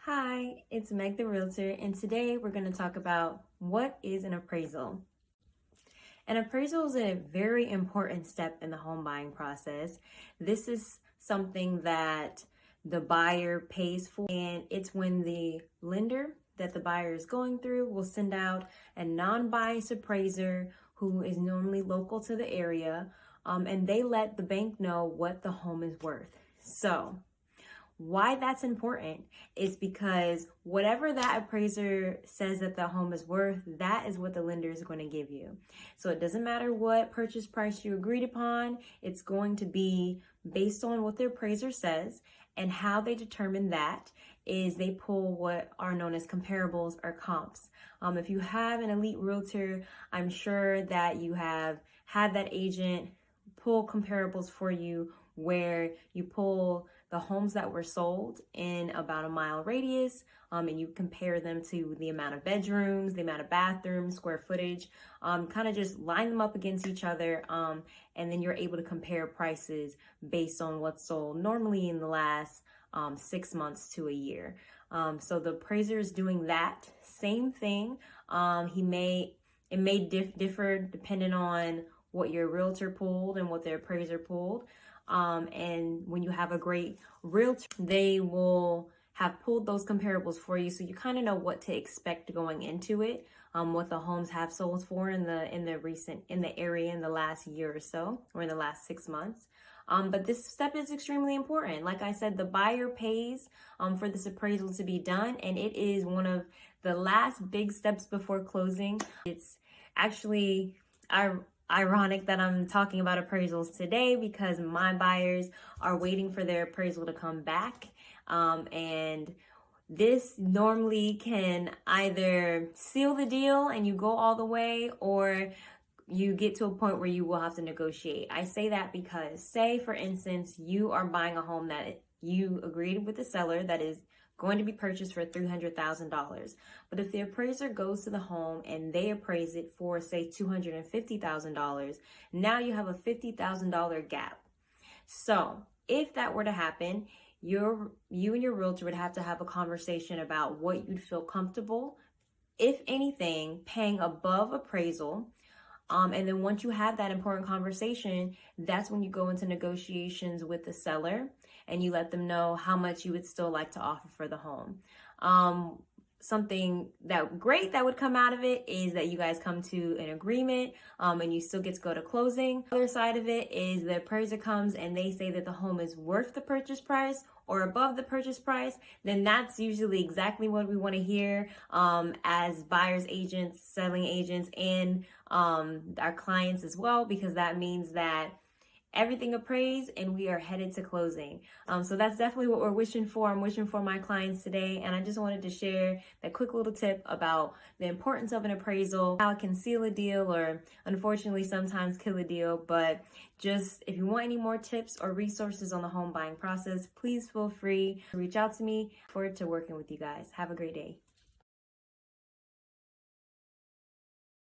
Hi, it's Meg the Realtor, and today we're going to talk about what is an appraisal. An appraisal is a very important step in the home buying process. This is something that the buyer pays for, and it's when the lender that the buyer is going through will send out a non-biased appraiser who is normally local to the area, and they let the bank know what the home is worth. So, why that's important is because whatever that appraiser says that the home is worth, that is what the lender is going to give you. So it doesn't matter what purchase price you agreed upon, it's going to be based on what the appraiser says. And how they determine that is they pull what are known as comparables or comps. If you have an elite realtor, I'm sure that you have had that agent pull comparables for you, where you pull the homes that were sold in about a mile radius, and you compare them to the amount of bedrooms, the amount of bathrooms, square footage, kind of just line them up against each other, and then you're able to compare prices based on what's sold normally in the last 6 months to a year. So the appraiser is doing that same thing. It may differ depending on what your realtor pulled and what their appraiser pulled. And when you have a great realtor, they will have pulled those comparables for you, so you kind of know what to expect going into it, what the homes have sold for in the area in the last year or so, or in the last 6 months. But this step is extremely important. Like I said, the buyer pays for this appraisal to be done, and it is one of the last big steps before closing. It's actually ironic that I'm talking about appraisals today because my buyers are waiting for their appraisal to come back. And this normally can either seal the deal and you go all the way, or you get to a point where you will have to negotiate. I say that because, say for instance, you are buying a home that you agreed with the seller that is going to be purchased for $300,000. But if the appraiser goes to the home and they appraise it for, say, $250,000, now you have a $50,000 gap. So if that were to happen, you and your realtor would have to have a conversation about what you'd feel comfortable, if anything, paying above appraisal. And then once you have that important conversation, that's when you go into negotiations with the seller and you let them know how much you would still like to offer for the home. Something great that would come out of it is that you guys come to an agreement, and you still get to go to closing. The other side of it is the appraiser comes and they say that the home is worth the purchase price or above the purchase price. Then that's usually exactly what we want to hear, as buyers agents, selling agents, and our clients as well, because that means that everything appraised and we are headed to closing. So that's definitely what we're wishing for. I'm wishing for my clients today, and I just wanted to share that quick little tip about the importance of an appraisal, how it can seal a deal or unfortunately sometimes kill a deal. But just if you want any more tips or resources on the home buying process, please feel free to reach out to me. Look forward to working with you guys. Have a great day.